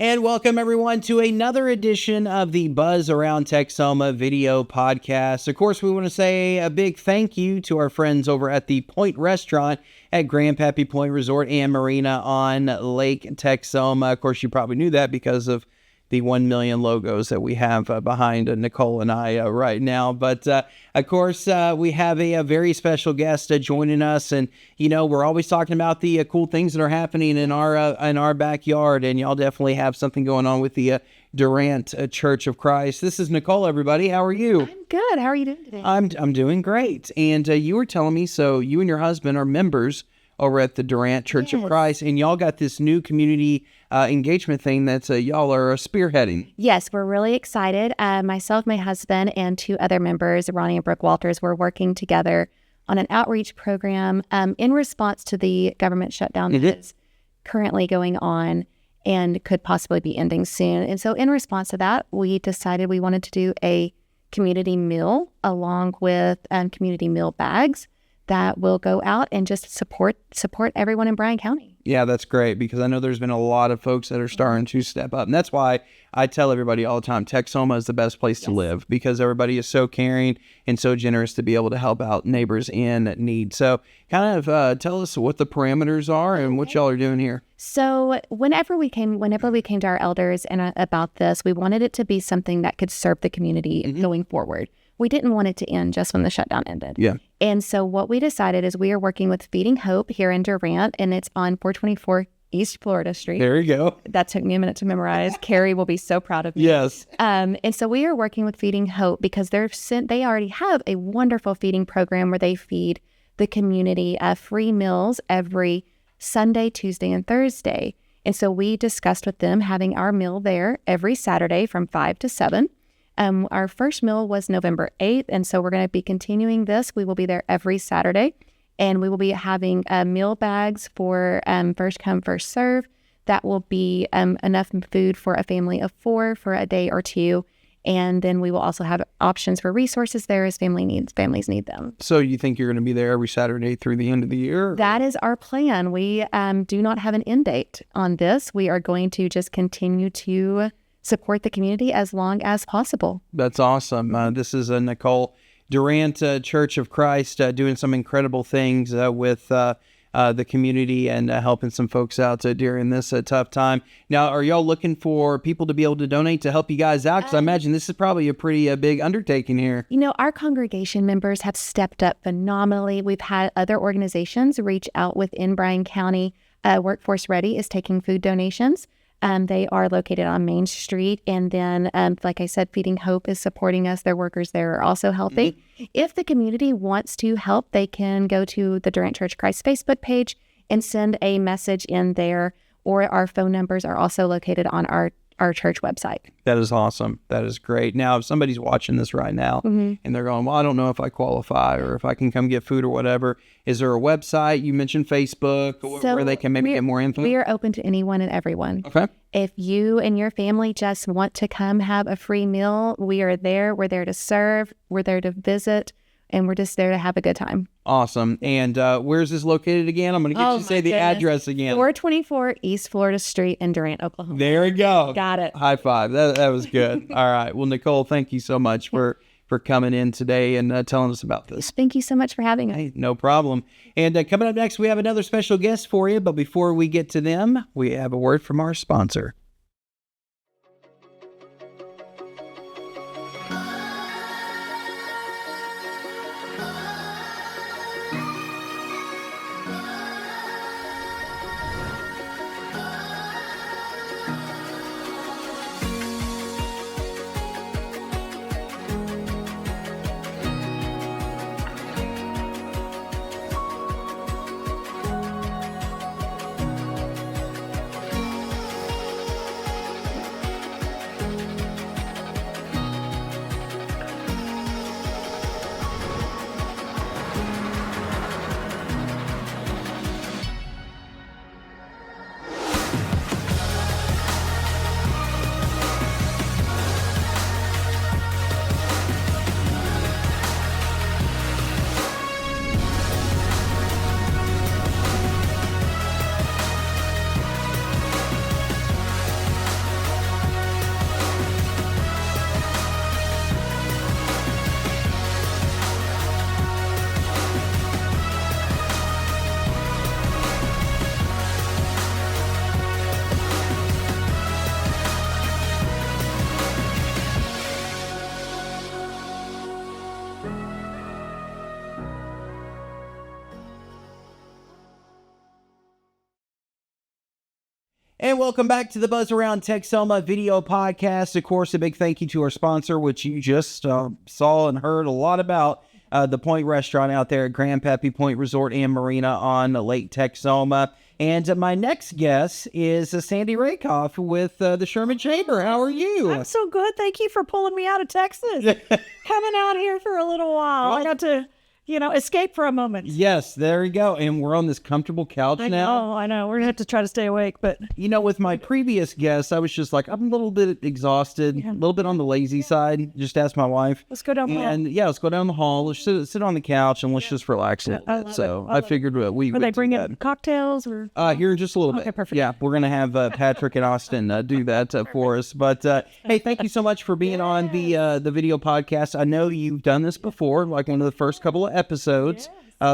And welcome everyone to another edition of the Buzz Around Texoma video podcast. Of course, we want to say a big thank you to our friends over at the Point Restaurant at Grandpappy Point Resort and Marina on Lake Texoma. Of course, you probably knew that because of the 1 million logos that we have behind Nicole and I right now. But of course, we have a very special guest joining us. And, you know, we're always talking about the cool things that are happening in our backyard. And y'all definitely have something going on with the Durant Church of Christ. This is Nicole, everybody. How are you? I'm good. How are you doing today? I'm doing great. And you were telling me, so you and your husband are members over at the Durant Church of Christ, and y'all got this new community engagement thing that's y'all are spearheading. Yes, we're really excited. Myself, my husband, and two other members, Ronnie and Brooke Walters, were working together on an outreach program in response to the government shutdown that is currently going on and could possibly be ending soon. And so in response to that, we decided we wanted to do a community meal along with community meal bags that will go out and just support everyone in Bryan County. Yeah, that's great, because I know there's been a lot of folks that are starting to step up. And that's why I tell everybody all the time, Texoma is the best place to live, because everybody is so caring and so generous to be able to help out neighbors in need. So kind of tell us what the parameters are and what y'all are doing here. So whenever we came to our elders and about this, we wanted it to be something that could serve the community going forward. We didn't want it to end just when the shutdown ended. Yeah. And so what we decided is we are working with Feeding Hope here in Durant, and it's on 424 East Florida Street. There you go. That took me a minute to memorize. Carrie will be so proud of me. Yes. And so we are working with Feeding Hope because they already have a wonderful feeding program where they feed the community free meals every Sunday, Tuesday, and Thursday. And so we discussed with them having our meal there every Saturday from 5 to 7. Our first meal was November 8th, and so we're going to be continuing this. We will be there every Saturday, and we will be having meal bags for first come, first serve. That will be enough food for a family of 4 for a day or 2, and then we will also have options for resources there as families need them. So you think you're going to be there every Saturday through the end of the year? That is our plan. We do not have an end date on this. We are going to just continue to support the community as long as possible. That's awesome. This is Nicole, Durant Church of Christ, doing some incredible things with the community and helping some folks out during this tough time. Now, are y'all looking for people to be able to donate to help you guys out? Because I imagine this is probably a pretty big undertaking here. You know, our congregation members have stepped up phenomenally. We've had other organizations reach out within Bryan County. Workforce Ready is taking food donations. They are located on Main Street. And then, like I said, Feeding Hope is supporting us. Their workers there are also helping. If the community wants to help, they can go to the Durant Church of Christ Facebook page and send a message in there, or our phone numbers are also located on our church website. That is awesome. That is great. Now, if somebody's watching this right now and they're going, well, I don't know if I qualify or if I can come get food or whatever, is there a website? You mentioned Facebook where they can maybe get more info? We are open to anyone and everyone. Okay. If you and your family just want to come have a free meal, we are there. We're there to serve. We're there to visit. And we're just there to have a good time. Awesome. And where's this located again? I'm going to get you to say the address again. 424 East Florida Street in Durant, Oklahoma. There we go. Got it. High five. That was good. All right. Well, Nicole, thank you so much for coming in today and telling us about this. Thank you so much for having us. Hey, no problem. And coming up next, we have another special guest for you. But before we get to them, we have a word from our sponsor. And welcome back to the Buzz Around Texoma video podcast. Of course, a big thank you to our sponsor, which you just saw and heard a lot about, the Point Restaurant out there at Grandpappy Point Resort and Marina on Lake Texoma. And my next guest is Sandy Rakoff with the Sherman Chamber. How are you? I'm so good. Thank you for pulling me out of Texas. Coming out here for a little while. I got to, escape for a moment. Yes, there you go. And we're on this comfortable couch now. I know. We're going to have to try to stay awake, but... With my previous guest, I was just like, I'm a little bit exhausted, a little bit on the lazy side. Just asked my wife. Let's go down the hall. And let's go down the hall. Let's sit on the couch and let's just relax a little bit. So I figured we would. Are they bringing cocktails or? Here in just a little bit. Okay, perfect. Yeah, we're going to have Patrick and Austin do that for us. But hey, thank you so much for being on the video podcast. I know you've done this before, like one of the first couple of episodes.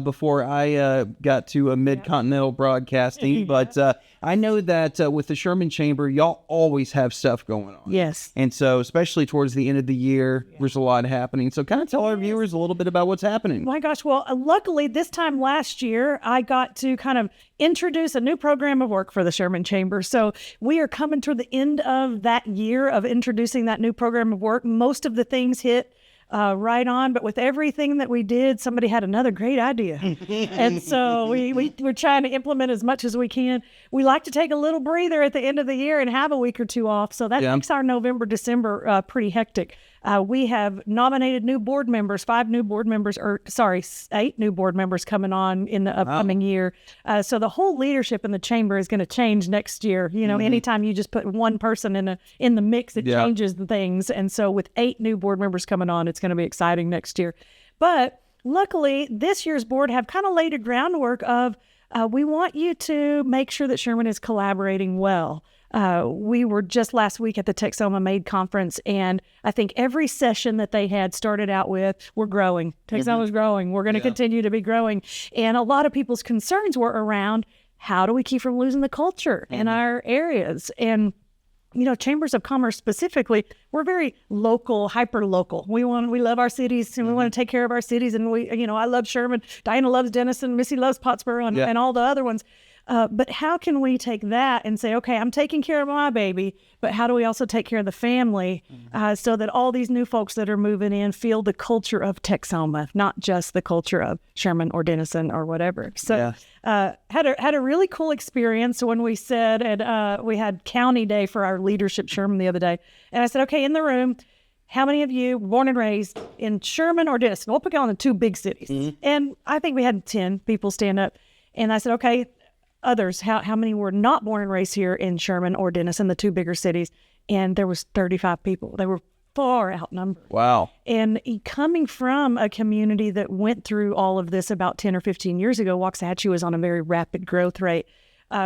Before I got to mid-continental broadcasting. But I know that with the Sherman Chamber, y'all always have stuff going on. Yes. And so, especially towards the end of the year, there's a lot happening. So kind of tell our viewers a little bit about what's happening. My gosh. Well, luckily, this time last year, I got to kind of introduce a new program of work for the Sherman Chamber. So we are coming to the end of that year of introducing that new program of work. Most of the things hit right on, but with everything that we did, somebody had another great idea. And so we're trying to implement as much as we can. We like to take a little breather at the end of the year and have a week or two off. So that makes our November, December pretty hectic. We have nominated new board members, 8 new board members coming on in the upcoming year. So the whole leadership in the chamber is going to change next year. Anytime you just put one person in the mix, it changes the things. And so with 8 new board members coming on, it's going to be exciting next year. But luckily, this year's board have kind of laid a groundwork of we want you to make sure that Sherman is collaborating well. We were just last week at the Texoma Made Conference, and I think every session that they had started out with, we're growing. Texoma's growing. We're going to continue to be growing. And a lot of people's concerns were around how do we keep from losing the culture in our areas? And chambers of commerce specifically, we're very local, hyper local. We love our cities and we want to take care of our cities. And I love Sherman. Diana loves Denison. Missy loves Pottsboro and all the other ones. But how can we take that and say, okay, I'm taking care of my baby, but how do we also take care of the family so that all these new folks that are moving in feel the culture of Texoma, not just the culture of Sherman or Denison or whatever. So had a really cool experience when we said, and we had county day for our leadership Sherman the other day. And I said, okay, in the room, how many of you were born and raised in Sherman or Denison? We'll pick on the 2 big cities. And I think we had 10 people stand up. And I said, okay, others, how many were not born and raised here in Sherman or Denison, the 2 bigger cities? And there was 35 people. They were far outnumbered. Wow. And coming from a community that went through all of this about 10 or 15 years ago, Waxahachie was on a very rapid growth rate.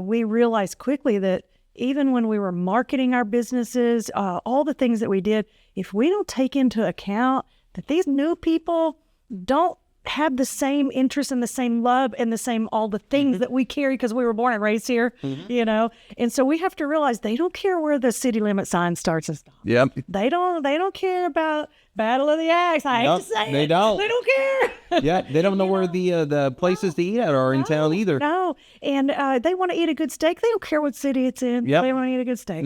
We realized quickly that even when we were marketing our businesses, all the things that we did, if we don't take into account that these new people don't have the same interest and the same love and the same all the things that we carry because we were born and raised here, and so we have to realize they don't care where the city limit sign starts and stops. They don't care about Battle of the Axe. I hate to say they it. don't. They don't care. They don't know where the places to eat at are in town either. No, and they want to eat a good steak. They don't care what city it's in. They want to eat a good steak.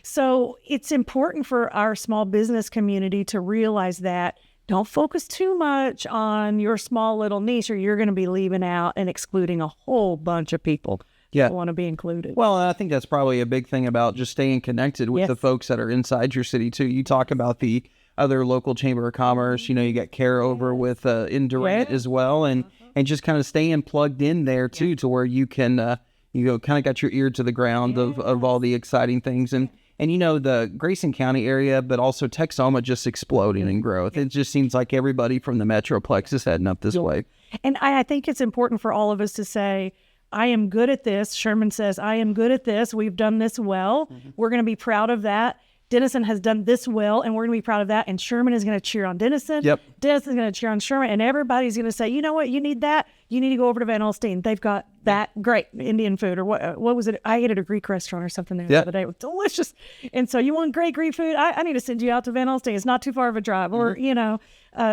So it's important for our small business community to realize that. Don't focus too much on your small little niche or you're going to be leaving out and excluding a whole bunch of people that want to be included. Well, I think that's probably a big thing about just staying connected with the folks that are inside your city too. You talk about the other local chamber of commerce, you got Care over with in Durant as well, and just kind of staying plugged in there too to where you can, kind of got your ear to the ground of all the exciting things. And the Grayson County area, but also Texoma just exploding in growth. It just seems like everybody from the Metroplex is heading up this way. And I think it's important for all of us to say, I am good at this. Sherman says, I am good at this. We've done this well. We're going to be proud of that. Denison has done this well, and we're going to be proud of that. And Sherman is going to cheer on Denison. Denison's going to cheer on Sherman, and everybody's going to say, you know what, you need that. You need to go over to Van Alstyne. They've got that great Indian food, or what was it? I ate at a Greek restaurant or something there the other day. It was delicious. And so you want great Greek food? I need to send you out to Van Alstyne. It's not too far of a drive. Or,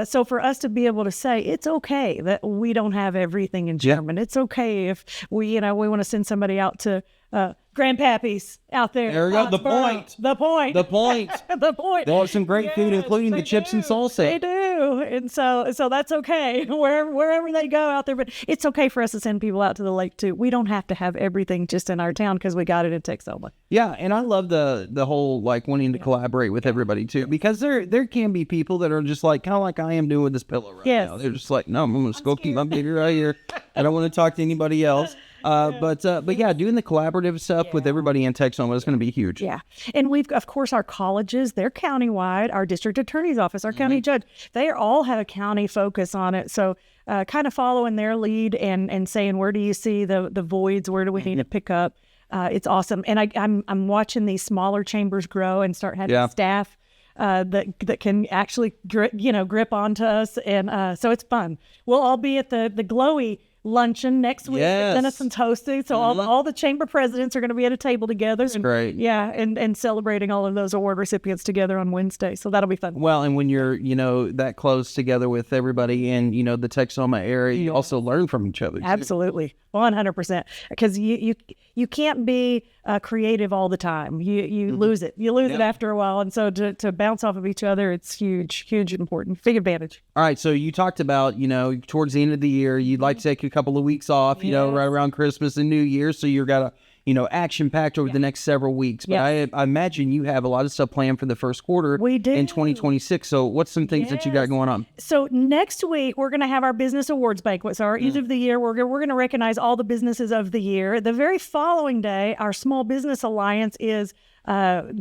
so for us to be able to say, it's okay that we don't have everything in Sherman. It's okay if we want to send somebody out to grandpappies out there. There we go. The point. The point. The point. The point. They have some great food, including the chips and salsa. They do. And so that's okay. Wherever they go out there. But it's okay for us to send people out to the lake too. We don't have to have everything just in our town because we got it in Texoma. Yeah, and I love the whole like wanting to collaborate with everybody too, because there can be people that are just like kind of like I am doing with this pillow right now. They're just like, no, I'm gonna just go keep my baby right here. I don't want to talk to anybody else. But yeah, doing the collaborative stuff with everybody in Texoma is going to be huge. Yeah. And we've, of course, our colleges, they're countywide, our district attorney's office, our county judge, they all have a county focus on it. So kind of following their lead and saying, where do you see the voids? Where do we need to pick up? It's awesome. And I'm watching these smaller chambers grow and start having staff that can actually grip onto us. And so it's fun. We'll all be at the Glowy luncheon next week. Denison's hosting, so all the chamber presidents are going to be at a table together. That's great. Yeah, and celebrating all of those award recipients together on Wednesday. So that'll be fun. Well, and when you're that close together with everybody in the Texoma area, you also learn from each other. Absolutely, 100%. Because you can't be creative all the time. You lose it. You lose it after a while, and so to bounce off of each other, it's huge, important, big advantage. All right, so you talked about towards the end of the year, you'd like to take a couple of weeks off, right around Christmas and New Year, so you've got a action packed over the next several weeks. But I imagine you have a lot of stuff planned for the first quarter in 2026. So what's some things that you got going on? So next week we're going to have our business awards banquet. So our end of the year, we're going to recognize all the businesses of the year. The very following day, our Small Business Alliance is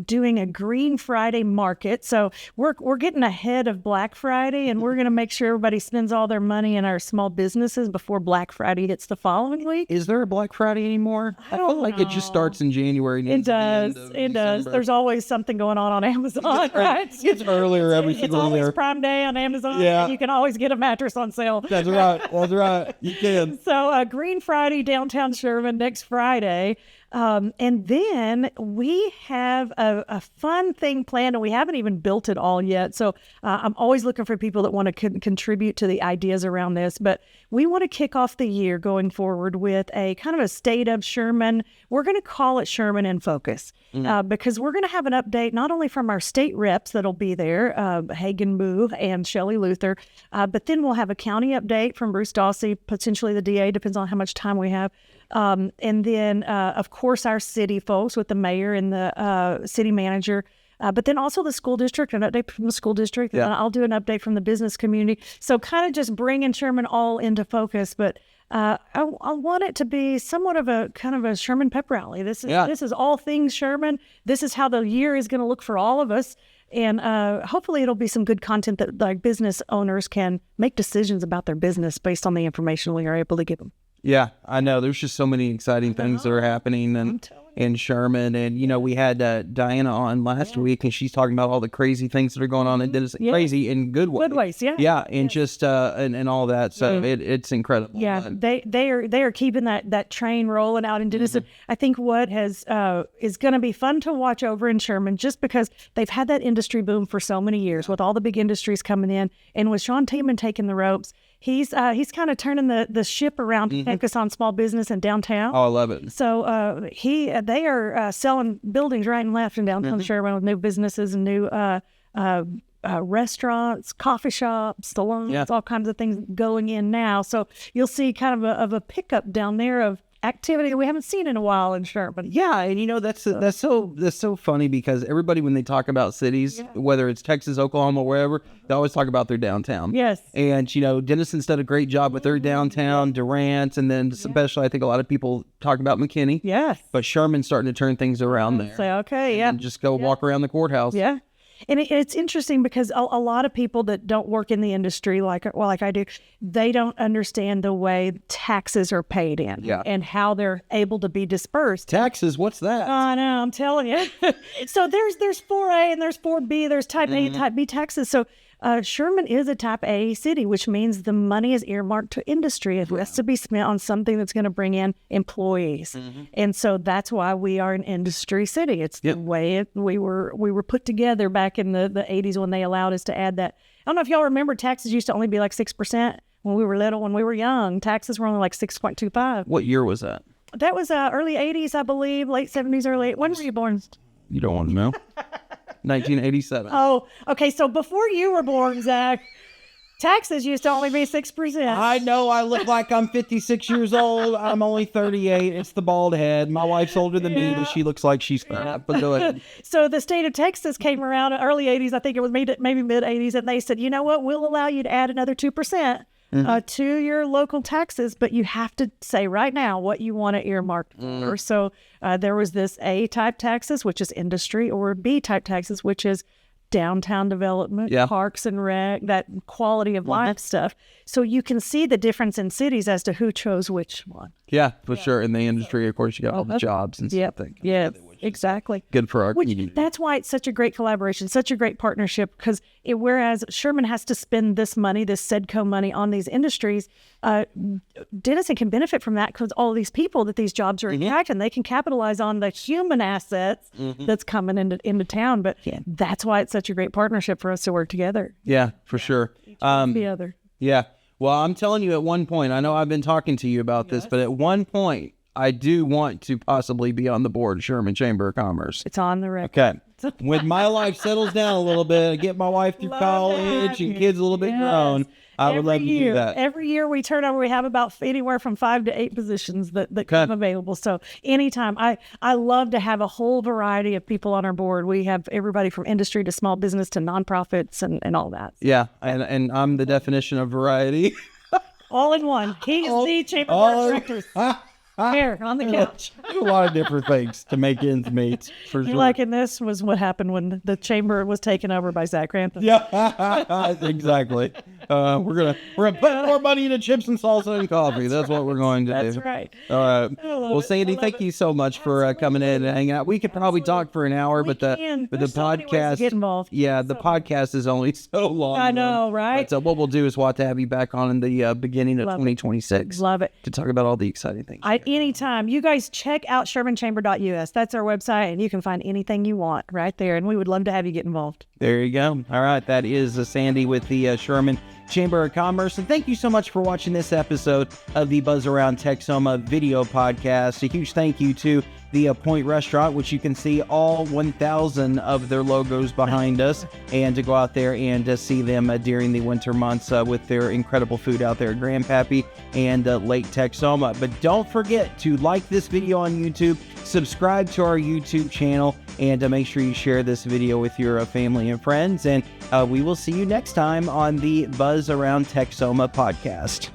doing a Green Friday market. So we're getting ahead of Black Friday, and we're going to make sure everybody spends all their money in our small businesses before Black Friday hits the following week. Is there a Black Friday anymore? I feel like it just starts in January. It does. It does. There's always something going on Amazon, right? It's earlier every It's single always year. Prime Day on Amazon. Yeah. You can always get a mattress on sale. That's right. You can. So Green Friday, downtown Sherman, next Friday. And then we have a fun thing planned, and we haven't even built it all yet. So I'm always looking for people that want to contribute to the ideas around this. But we want to kick off the year going forward with a kind of a state of Sherman. We're going to call it Sherman in Focus because we're going to have an update not only from our state reps that'll be there, Hagen Boo and Shelley Luther, but then we'll have a county update from Bruce Dawsey, potentially the DA, depends on how much time we have. And then, of course, our city folks with the mayor and the city manager, but then also the school district, an update from the school district. And I'll do an update from the business community. So kind of just bringing Sherman all into focus. But I want it to be somewhat of a kind of a Sherman pep rally. This is all things Sherman. This is how the year is going to look for all of us. And hopefully it'll be some good content that like business owners can make decisions about their business based on the information we are able to give them. Yeah, I know. There's just so many exciting things that are happening in Sherman. And, we had Diana on last week, and she's talking about all the crazy things that are going on in Denison. Crazy in good ways. Good ways, yeah. Yeah, and just and all that. So it's incredible. Yeah, they are keeping that train rolling out in Denison. I think what is going to be fun to watch over in Sherman, just because they've had that industry boom for so many years with all the big industries coming in, and with Sean Tiemann taking the ropes. He's kind of turning the ship around to focus on small business and downtown. Oh, I love it. So they are selling buildings right and left in downtown Sherman with new businesses and new restaurants, coffee shops, salons, all kinds of things going in now. So you'll see kind of a pickup down there of activity that we haven't seen in a while in Sherman. Yeah, and that's so funny because everybody, when they talk about cities, whether it's Texas, Oklahoma, wherever, they always talk about their downtown. Yes. And Denison's done a great job with their downtown, Durant, and then especially I think a lot of people talk about McKinney. Yes. But Sherman's starting to turn things around there. Say okay, and just go walk around the courthouse. Yeah. And it's interesting because a lot of people that don't work in the industry like I do, they don't understand the way taxes are paid in and how they're able to be dispersed. Taxes, what's that? I know, I'm telling you. So there's 4A and there's 4B, there's type A, type B taxes. So Sherman is a type A city, which means the money is earmarked to industry. It has to be spent on something that's going to bring in employees. And so that's why we are an industry city. It's the way we were put together back in the 80s when they allowed us to add that. I don't know if y'all remember, taxes used to only be like 6% when we were little. When we were young, taxes were only like 6.25. What year was that? That was early 80s, I believe, late 70s, early. When were you born? You don't want to know. 1987. Oh, okay. So before you were born, Zach, taxes used to only be 6%. I know I look like I'm 56 years old. I'm only 38. It's the bald head. My wife's older than me, but she looks like she's fat. But go ahead. So the state of Texas came around in early 80s. I think it was maybe mid 80s. And they said, you know what? We'll allow you to add another 2%. To your local taxes, but you have to say right now what you want to earmark for. So there was this A-type taxes, which is industry, or B-type taxes, which is downtown development, parks and rec, that quality of life stuff. So you can see the difference in cities as to who chose which one. Yeah, for sure. In the industry, of course, you got all the jobs and stuff. Yeah, exactly. Good for our community. That's why it's such a great collaboration, such a great partnership, because whereas Sherman has to spend this money, this SEDCO money on these industries, Denison can benefit from that because all these people that these jobs are attracting, they can capitalize on the human assets that's coming into town. But that's why it's such a great partnership for us to work together. Yeah, for sure. The other. Yeah. Well, I'm telling you, at one point, I know I've been talking to you about this, but at one point, I do want to possibly be on the board of Sherman Chamber of Commerce. It's on the record. Okay. When my life settles down a little bit, I get my wife through college and kids a little bit grown, I would love to do that. Every year we turn over, we have about anywhere from 5 to 8 positions that come available. So anytime, I love to have a whole variety of people on our board. We have everybody from industry to small business to nonprofits and all that. Yeah, and I'm the definition of variety. All in one. He's the Chamber Board of Directors. Here, on the couch. Do a lot of different things to make ends meet, for sure. Like, and this was what happened when the chamber was taken over by Zach Grantham. Yeah, exactly. We're gonna put more money into chips and salsa and coffee. That's what we're going to do. That's right. All right. Well, Sandy, thank you so much for coming in and hanging out. We could probably talk for an hour, but the podcast, get involved. Yeah, the podcast is only so long. I know, right? So what we'll do is we'll have to have you back on in the beginning of 2026. Love it. To talk about all the exciting things. Anytime. You guys check out shermanchamber.us. That's our website, and you can find anything you want right there, and we would love to have you get involved. There you go. All right. That is Sandy with the Sherman Chamber of Commerce. And thank you so much for watching this episode of the Buzz Around Texoma video podcast. A huge thank you to the Point Restaurant, which you can see all 1,000 of their logos behind us, and to go out there and see them during the winter months with their incredible food out there at Grandpappy and Lake Texoma. But don't forget to like this video on YouTube, subscribe to our YouTube channel, and make sure you share this video with your family and friends. And we will see you next time on the Buzz Around Texoma podcast.